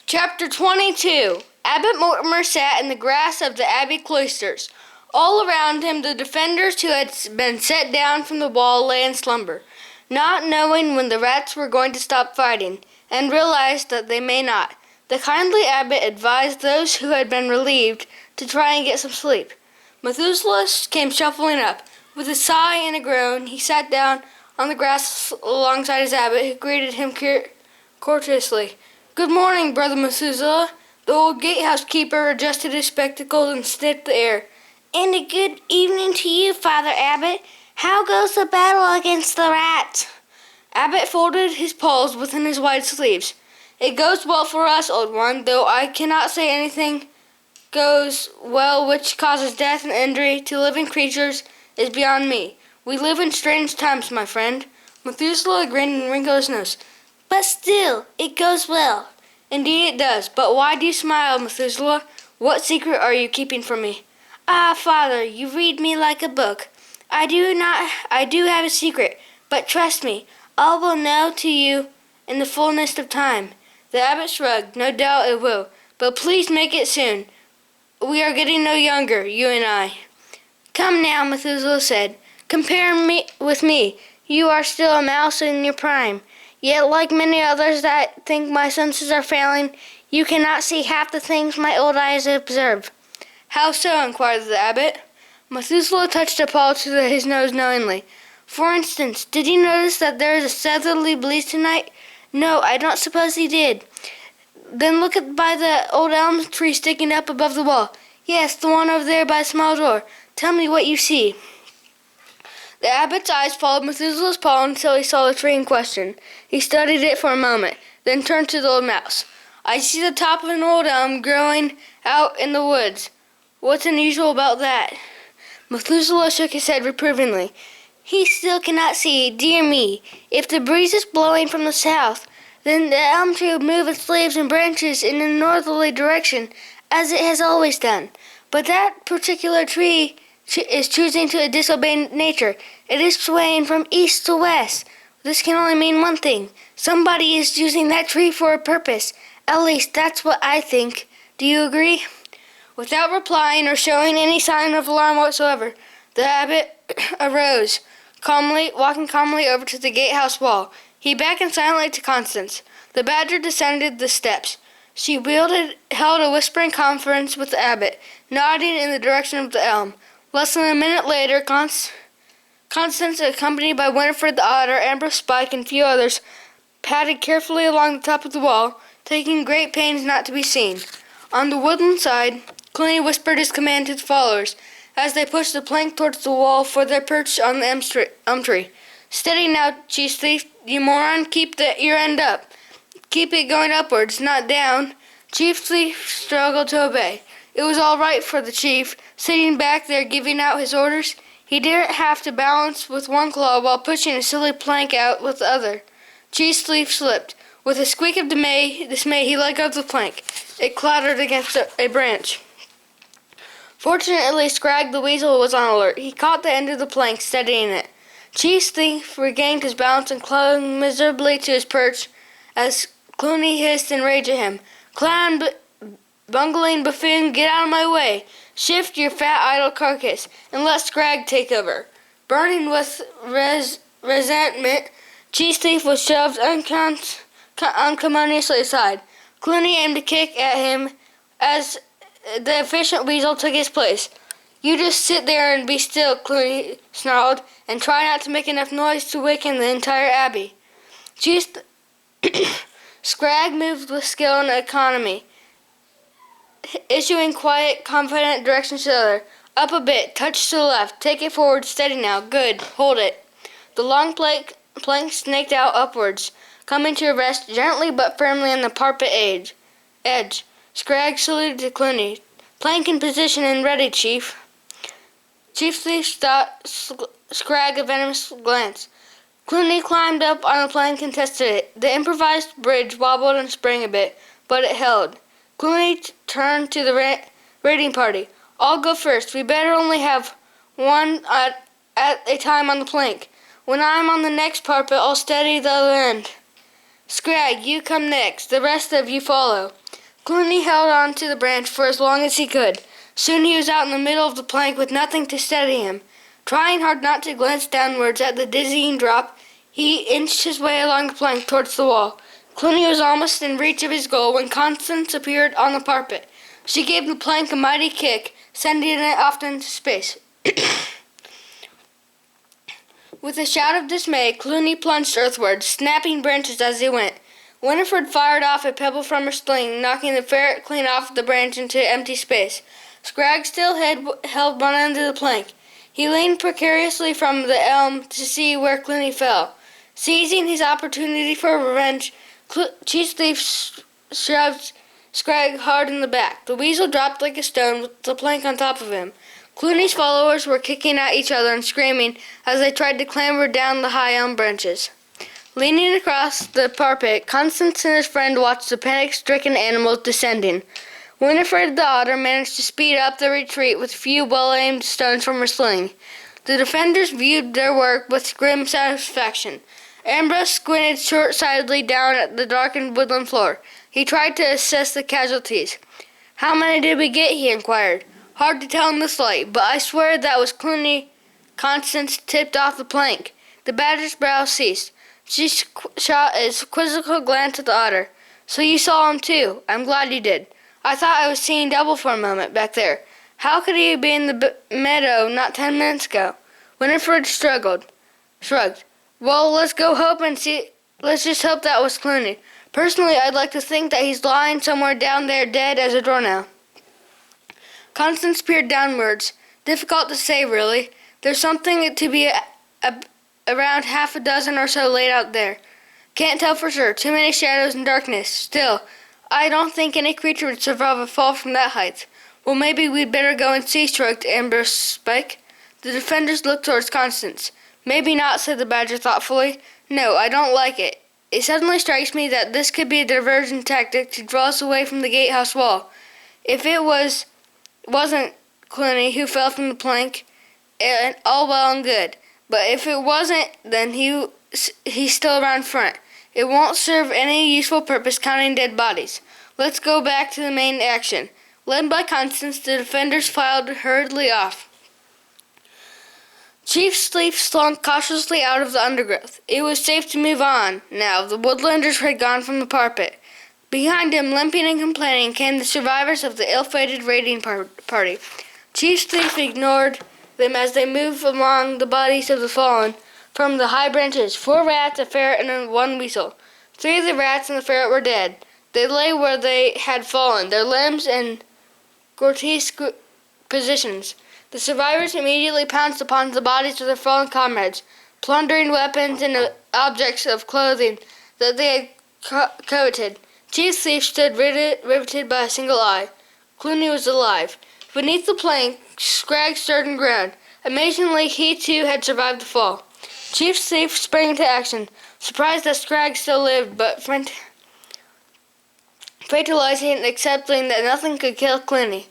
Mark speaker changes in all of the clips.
Speaker 1: Chapter 22. Abbot Mortimer sat in the grass of the abbey cloisters. All around him the defenders who had been set down from the wall lay in slumber, not knowing when the rats were going to stop fighting, and realized that they may not. The kindly abbot advised those who had been relieved to try and get some sleep. Matthias came shuffling up. With a sigh and a groan, he sat down on the grass alongside his abbot, who greeted him courteously. "Good morning, Brother Methuselah." The old gatehouse keeper adjusted his spectacles and sniffed the air.
Speaker 2: "And a good evening to you, Father Abbot. How goes the battle against the rats?"
Speaker 1: Abbot folded his palms within his wide sleeves. "It goes well for us, old one, though I cannot say anything goes well which causes death and injury to living creatures is beyond me. We live in strange times, my friend." Methuselah grinned and wrinkled his nose.
Speaker 2: "But still, it goes well."
Speaker 1: "Indeed it does. But why do you smile, Methuselah? What secret are you keeping from me?"
Speaker 2: "Ah, Father, you read me like a book. I do have a secret, but trust me, all will know to you in the fullness of time."
Speaker 1: The abbot shrugged. "No doubt it will, but please make it soon. We are getting no younger, you and I."
Speaker 2: "Come now," Methuselah said. "Compare me with me. You are still a mouse in your prime. Yet, like many others that think my senses are failing, you cannot see half the things my old eyes observe."
Speaker 1: "How so?" inquired the abbot. Methuselah touched a paw to his nose knowingly.
Speaker 2: "For instance, did you notice that there is a southerly breeze tonight?" "No, I don't suppose he did."
Speaker 1: "Then look by the old elm tree sticking up above the wall."
Speaker 2: "Yes, the one over there by the small door. Tell me what you see."
Speaker 1: The abbot's eyes followed Methuselah's paw until he saw the tree in question. He studied it for a moment, then turned to the old mouse. "I see the top of an old elm growing out in the woods. What's unusual about that?" Methuselah shook his head reprovingly.
Speaker 2: "He still cannot see. Dear me, if the breeze is blowing from the south, then the elm tree would move its leaves and branches in a northerly direction, as it has always done. But that particular tree is choosing to disobey nature. It is swaying from east to west. This can only mean one thing. Somebody is using that tree for a purpose. At least that's what I think. Do you agree?" Without replying or showing any sign of alarm whatsoever, the abbot arose, walking calmly over to the gatehouse wall. He beckoned silently to Constance. The badger descended the steps. She held a whispering conference with the abbot, nodding in the direction of the elm. Less than a minute later, Constance, accompanied by Winifred the otter, Ambrose Spike, and a few others, padded carefully along the top of the wall, taking great pains not to be seen. On the woodland side, Clooney whispered his command to the followers, as they pushed the plank towards the wall for their perch on the elm tree. "Steady now, chief thief, you moron, keep your end up. Keep it going upwards, not down." Chief thief struggled to obey. It was all right for the chief, sitting back there giving out his orders. He didn't have to balance with one claw while pushing a silly plank out with the other. Chief thief slipped. With a squeak of dismay, he let go of the plank. It clattered against a branch. Fortunately, Scrag the weasel was on alert. He caught the end of the plank, steadying it. Chief thief regained his balance and clung miserably to his perch as Clooney hissed in rage at him. "Clown, bungling buffoon, get out of my way. Shift your fat idle carcass, and let Scrag take over." Burning with resentment, Chief Thief was shoved unceremoniously aside. Clooney aimed a kick at him as the efficient weasel took his place. "You just sit there and be still," Clooney snarled, "and try not to make enough noise to waken the entire abbey." Scrag moved with skill and economy, issuing quiet, confident directions to the other. "Up a bit, touch to the left, take it forward, steady now, good, hold it." The long plank snaked out upwards, coming to a rest gently but firmly on the parapet edge. Scrag saluted to Clooney. "Plank in position and ready, Chief." Chief Thief stopped Scrag a venomous glance. Clooney climbed up on the plank and tested it. The improvised bridge wobbled and sprang a bit, but it held. Clooney turned to the raiding party. "I'll go first. We better only have one at a time on the plank. When I'm on the next parapet, I'll steady the other end. Scrag, you come next. The rest of you follow."
Speaker 1: Clooney held on to the branch for as long as he could. Soon he was out in the middle of the plank with nothing to steady him. Trying hard not to glance downwards at the dizzying drop, he inched his way along the plank towards the wall. Clooney was almost in reach of his goal when Constance appeared on the parapet. She gave the plank a mighty kick, sending it off into space. With a shout of dismay, Clooney plunged earthward, snapping branches as he went. Winifred fired off a pebble from her sling, knocking the ferret clean off the branch into empty space. Scragg still held one end of the plank. He leaned precariously from the elm to see where Clooney fell. Seizing his opportunity for revenge, Chief Thief shoved Scragg hard in the back. The weasel dropped like a stone with the plank on top of him. Clooney's followers were kicking at each other and screaming as they tried to clamber down the high elm branches. Leaning across the parapet, Constance and his friend watched the panic-stricken animals descending. Winifred the otter managed to speed up the retreat with a few well-aimed stones from her sling. The defenders viewed their work with grim satisfaction. Ambrose squinted short-sightedly down at the darkened woodland floor. He tried to assess the casualties. "How many did we get?" he inquired. "Hard to tell in this light, but I swear that was Clooney." Constance tipped off the plank. The badger's brow ceased. She shot a quizzical glance at the otter. "So you saw him too. I'm glad you did. I thought I was seeing double for a moment back there. How could he be in the meadow not 10 minutes ago?" Winifred shrugged. "Well, let's go hope and see. Let's just hope that was Clooney. Personally, I'd like to think that he's lying somewhere down there dead as a doornail." Constance peered downwards. "Difficult to say, really. There's something to be around half a dozen or so laid out there. Can't tell for sure. Too many shadows and darkness. Still, I don't think any creature would survive a fall from that height." "Well, maybe we'd better go and see," shrugged Ambrose Spike. The defenders looked towards Constance. "Maybe not," said the badger thoughtfully. "No, I don't like it. It suddenly strikes me that this could be a diversion tactic to draw us away from the gatehouse wall. If it wasn't Clooney who fell from the plank, all well and good. But if it wasn't, then he's still around front. It won't serve any useful purpose counting dead bodies. Let's go back to the main action." Led by Constance, the defenders filed hurriedly off. Chief Thief slunk cautiously out of the undergrowth. It was safe to move on. Now, the woodlanders had gone from the parapet. Behind him, limping and complaining, came the survivors of the ill-fated raiding party. Chief Thief ignored them as they moved among the bodies of the fallen from the high branches. 4 rats, a ferret, and 1 weasel. 3 of the rats and the ferret were dead. They lay where they had fallen, their limbs in grotesque positions. The survivors immediately pounced upon the bodies of their fallen comrades, plundering weapons and objects of clothing that they had coveted. Chief Thief stood riveted by a single eye. Clooney was alive. Beneath the plank, Scragg stirred and groaned. Amazingly, he too had survived the fall. Chief Thief sprang into action, surprised that Scragg still lived, but fatalizing and accepting that nothing could kill Clooney.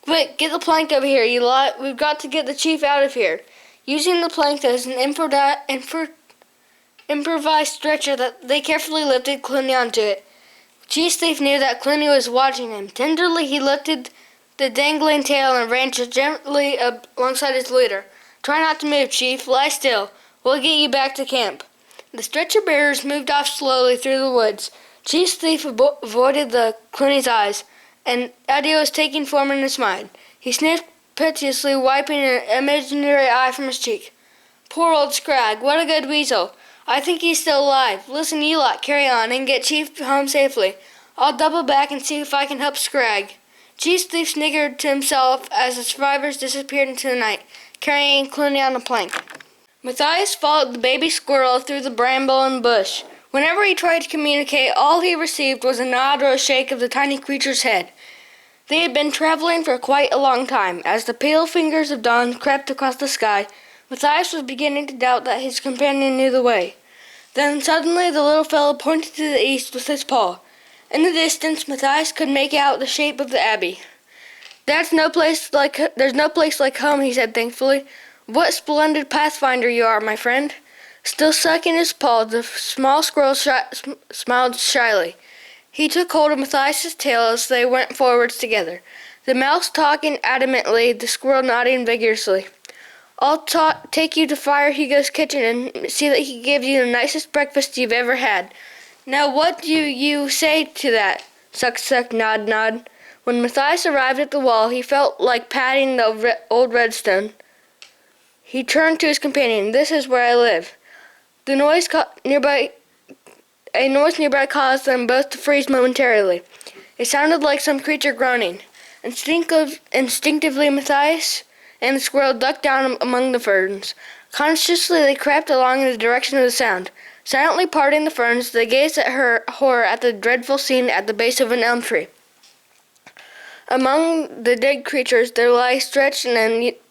Speaker 1: "Quick, get the plank over here, you lot. We've got to get the chief out of here." Using the plank as an improvised stretcher, that they carefully lifted Clooney onto it. Chief Thief knew that Clooney was watching him. Tenderly, he lifted the dangling tail and ran gently alongside his leader. "Try not to move, Chief. Lie still. We'll get you back to camp." The stretcher bearers moved off slowly through the woods. Chief Thief avoided the Clooney's eyes. An idea was taking form in his mind. He sniffed piteously, wiping an imaginary eye from his cheek. "Poor old Scragg, what a good weasel. I think he's still alive. Listen, you lot, carry on and get Chief home safely. I'll double back and see if I can help Scragg." Chief Thief sniggered to himself as the survivors disappeared into the night, carrying Clooney on a plank. Matthias followed the baby squirrel through the bramble and bush. Whenever he tried to communicate, all he received was a nod or a shake of the tiny creature's head. They had been traveling for quite a long time. As the pale fingers of dawn crept across the sky, Matthias was beginning to doubt that his companion knew the way. Then suddenly the little fellow pointed to the east with his paw. In the distance, Matthias could make out the shape of the abbey. There's no place like home," he said thankfully. "What splendid pathfinder you are, my friend." Still sucking his paw, the small squirrel smiled shyly. He took hold of Matthias' tail as they went forwards together, the mouse talking adamantly, the squirrel nodding vigorously. I'll take you to Fire Hugo's kitchen and see that he gives you the nicest breakfast you've ever had. Now what do you say to that? Suck, suck, nod, nod. When Matthias arrived at the wall, he felt like patting the old redstone. He turned to his companion. This is where I live. A noise nearby caused them both to freeze momentarily. It sounded like some creature groaning. Instinctively, Matthias and the squirrel ducked down among the ferns. Consciously, they crept along in the direction of the sound. Silently parting the ferns, they gazed at horror at the dreadful scene at the base of an elm tree. Among the dead creatures, there lay stretched in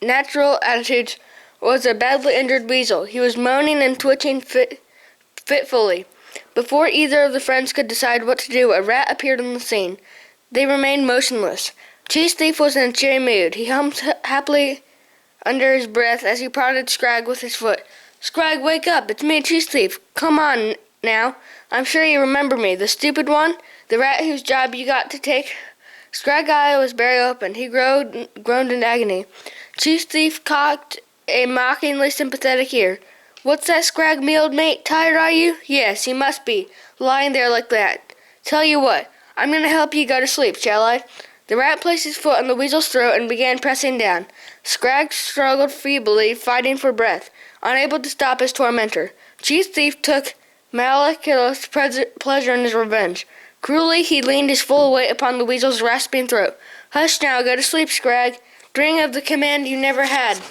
Speaker 1: unnatural attitudes was a badly injured weasel. He was moaning and twitching fitfully. Before either of the friends could decide what to do, a rat appeared on the scene. They remained motionless. Cheese Thief was in a cheery mood. He hummed happily under his breath as he prodded Scrag with his foot. Scrag, wake up! It's me, Cheese Thief. Come on, now. I'm sure you remember me, the stupid one? The rat whose job you got to take? Scrag's eye was very open. He groaned in agony. Cheese Thief cocked a mockingly sympathetic ear. What's that, Scrag, me old mate? Tired, are you? Yes, you must be, lying there like that. Tell you what, I'm going to help you go to sleep, shall I? The rat placed his foot on the weasel's throat and began pressing down. Scrag struggled feebly, fighting for breath, unable to stop his tormentor. Cheese Thief took malicious pleasure in his revenge. Cruelly, he leaned his full weight upon the weasel's rasping throat. Hush now, go to sleep, Scrag. Dream of the command you never had.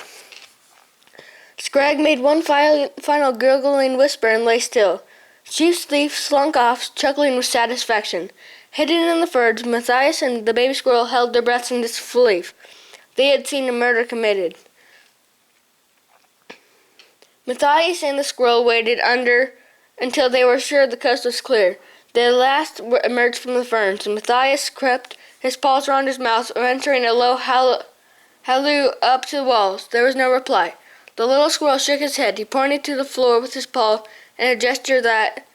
Speaker 1: Scrag made one final gurgling whisper and lay still. Cheese Thief slunk off, chuckling with satisfaction. Hidden in the ferns, Matthias and the baby squirrel held their breaths in disbelief. They had seen a murder committed. Matthias and the squirrel waited until they were sure the coast was clear. They at last emerged from the ferns, and Matthias crept his paws around his mouth, venturing a low halloo up to the walls. There was no reply. The little squirrel shook his head. He pointed to the floor with his paw in a gesture that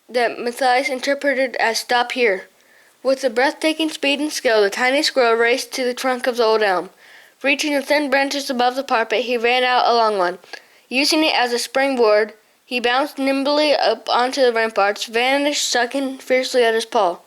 Speaker 1: Matthias interpreted as stop here. With a breathtaking speed and skill, the tiny squirrel raced to the trunk of the old elm. Reaching the thin branches above the parapet, he ran out along one. Using it as a springboard, he bounced nimbly up onto the ramparts, vanished, sucking fiercely at his paw.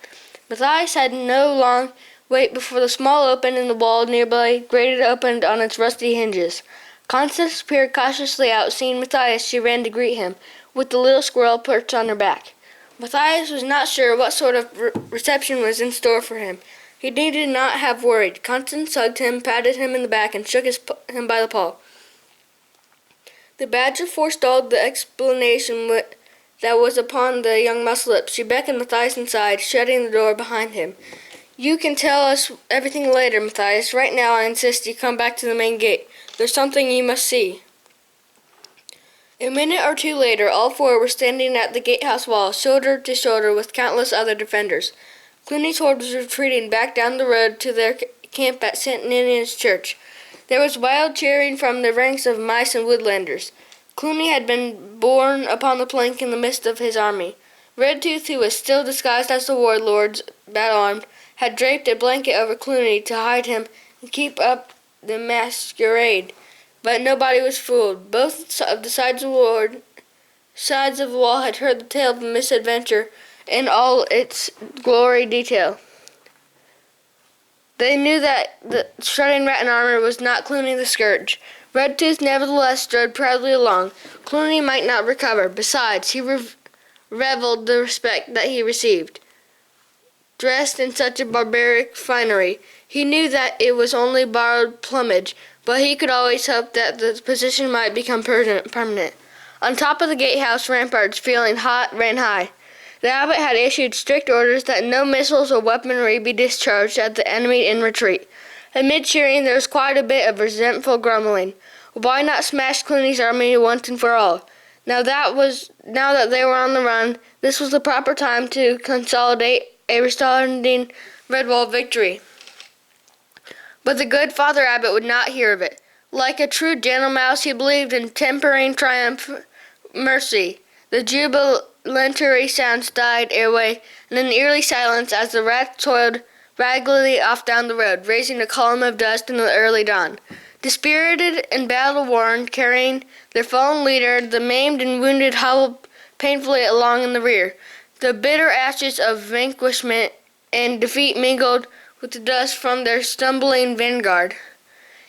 Speaker 1: Matthias had no long wait before the small opening in the wall nearby grated opened on its rusty hinges. Constance peered cautiously out. Seeing Matthias, she ran to greet him, with the little squirrel perched on her back. Matthias was not sure what sort of reception was in store for him. He needed not have worried. Constance hugged him, patted him in the back, and shook him by the paw. The badger forestalled the explanation that was upon the young mouse's lips. She beckoned Matthias inside, shutting the door behind him. You can tell us everything later, Matthias. Right now I insist you come back to the main gate. There's something you must see. A minute or two later, all four were standing at the gatehouse wall, shoulder to shoulder with countless other defenders. Clooney's horde was retreating back down the road to their camp at St. Ninian's Church. There was wild cheering from the ranks of mice and woodlanders. Clooney had been borne upon the plank in the midst of his army. Redtooth, who was still disguised as the warlords, battle-armed, had draped a blanket over Clooney to hide him and keep up the masquerade. But nobody was fooled. Both of the sides of the wall had heard the tale of the misadventure in all its gory detail. They knew that the strutting rat in armor was not Clooney the Scourge. Redtooth nevertheless strode proudly along. Clooney might not recover. Besides, he reveled the respect that he received. Dressed in such a barbaric finery, he knew that it was only borrowed plumage, but he could always hope that the position might become permanent. On top of the gatehouse ramparts, feeling hot, ran high. The abbot had issued strict orders that no missiles or weaponry be discharged at the enemy in retreat. Amid cheering, there was quite a bit of resentful grumbling. Why not smash Clooney's army once and for all? Now that they were on the run, this was the proper time to consolidate a resounding Redwall victory. But the good Father Abbot would not hear of it. Like a true gentle mouse, he believed in tempering triumph mercy. The involuntary sounds died away in an eerie silence as the rats toiled raggedly off down the road, raising a column of dust in the early dawn. Dispirited and battle-worn, carrying their fallen leader, the maimed and wounded hobbled painfully along in the rear. The bitter ashes of vanquishment and defeat mingled with the dust from their stumbling vanguard.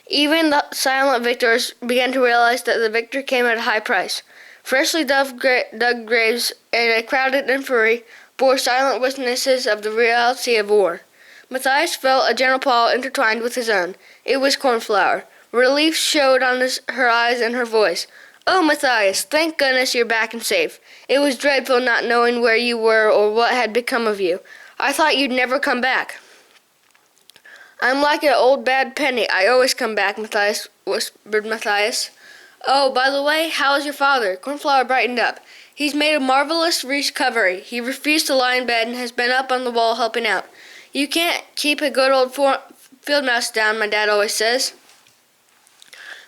Speaker 1: Even the silent victors began to realize that the victory came at a high price. Freshly dug graves and a crowded infantry bore silent witnesses of the reality of war. Matthias felt a gentle paw intertwined with his own. It was Cornflower. Relief showed on her eyes and her voice. "Oh, Matthias, thank goodness you're back and safe. It was dreadful not knowing where you were or what had become of you. I thought you'd never come back." "I'm like an old bad penny. I always come back," whispered Matthias. "Oh, by the way, how is your father?" Cornflower brightened up. "He's made a marvelous recovery. He refused to lie in bed and has been up on the wall helping out. You can't keep a good old field mouse down, my dad always says."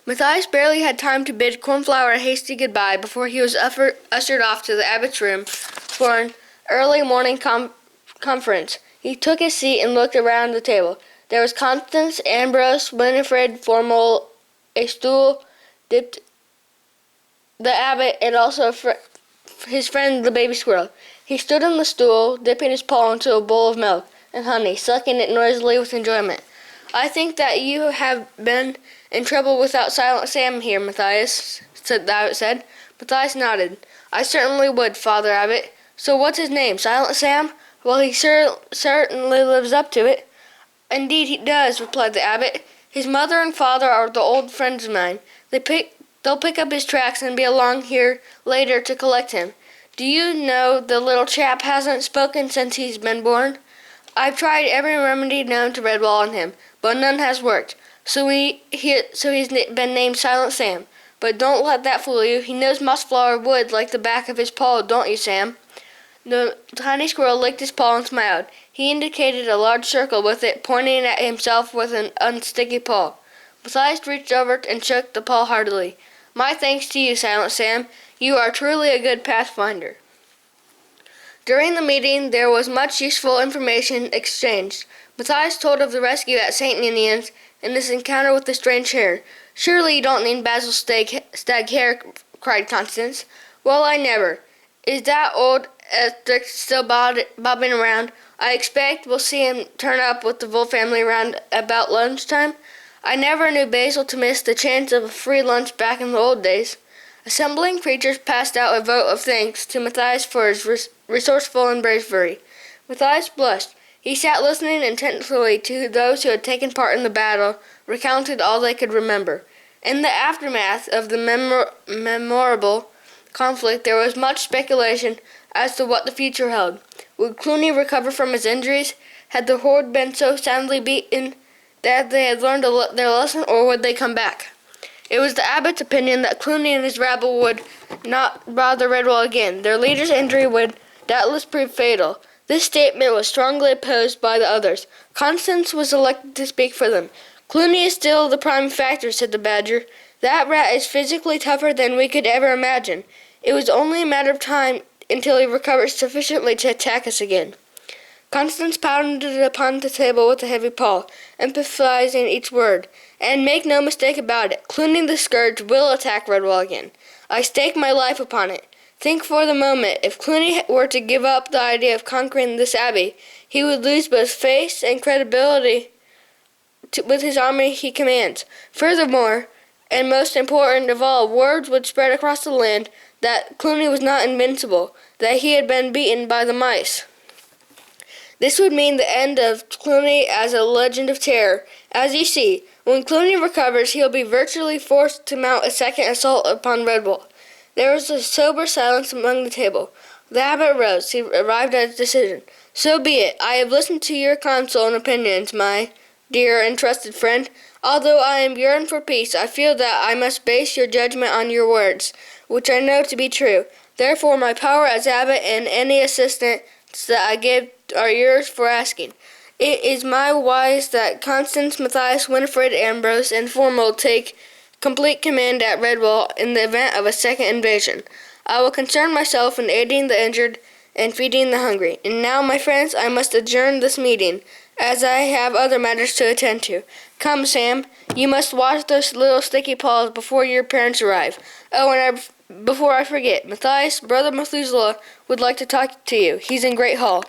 Speaker 1: Matthias barely had time to bid Cornflower a hasty goodbye before he was ushered off to the abbot's room for an early morning conference. He took his seat and looked around the table. There was Constance, Ambrose, Winifred, Formal, a stool, dipped the abbot, and also his friend the baby squirrel. He stood on the stool, dipping his paw into a bowl of milk and honey, sucking it noisily with enjoyment. "I think that you have been in trouble without Silent Sam here, Matthias," the abbot said. Matthias nodded. "I certainly would, Father Abbot. So what's his name, Silent Sam? Well, he certainly lives up to it." "Indeed he does," replied the abbot. "His mother and father are the old friends of mine. They'll pick up his tracks and be along here later to collect him. Do you know the little chap hasn't spoken since he's been born? I've tried every remedy known to Redwall on him, but none has worked. So he's been named Silent Sam. But don't let that fool you. He knows Mossflower Wood like the back of his paw, don't you, Sam?" The tiny squirrel licked his paw and smiled. He indicated a large circle with it, pointing at himself with an unsticky paw. Matthias reached over and shook the paw heartily. "My thanks to you, Silent Sam. You are truly a good pathfinder." During the meeting, there was much useful information exchanged. Matthias told of the rescue at St. Ninian's and his encounter with the strange hare. "Surely you don't mean Basil's stag hare," cried Constance. "Well, I never. Is that old Ethric still bobbing around? I expect we'll see him turn up with the Vole family around about lunchtime. I never knew Basil to miss the chance of a free lunch back in the old days." Assembling creatures passed out a vote of thanks to Matthias for his resourceful and bravery. Matthias blushed. He sat listening intently to those who had taken part in the battle, recounted all they could remember. In the aftermath of the memorable conflict, there was much speculation as to what the future held. Would Clooney recover from his injuries? Had the horde been so soundly beaten that they had learned their lesson, or would they come back? It was the abbot's opinion that Clooney and his rabble would not bother Redwall again. Their leader's injury would doubtless prove fatal. This statement was strongly opposed by the others. Constance was elected to speak for them. "Clooney is still the prime factor," said the Badger. "That rat is physically tougher than we could ever imagine. It was only a matter of time until he recovers sufficiently to attack us again." Constance pounded upon the table with a heavy paw, emphasizing each word. "And make no mistake about it, Clooney the Scourge will attack Redwall again. I stake my life upon it. Think for the moment, if Clooney were to give up the idea of conquering this abbey, he would lose both face and credibility with his army he commands. Furthermore, and most important of all, word would spread across the land that Clooney was not invincible, that he had been beaten by the mice. This would mean the end of Clooney as a legend of terror. As you see, when Clooney recovers, he will be virtually forced to mount a second assault upon Redwall." There was a sober silence among the table. The abbot rose. He arrived at a decision. "So be it. I have listened to your counsel and opinions, my dear and trusted friend. Although I am yearning for peace, I feel that I must base your judgment on your words, which I know to be true. Therefore, my power as abbot and any assistance that I give are yours for asking. It is my wise that Constance, Matthias, Winifred, Ambrose, and Formal take complete command at Redwall in the event of a second invasion. I will concern myself in aiding the injured and feeding the hungry. And now, my friends, I must adjourn this meeting, as I have other matters to attend to. Come, Sam, you must wash those little sticky paws before your parents arrive. Oh, and before I forget, Matthias, brother Methuselah, would like to talk to you. He's in Great Hall.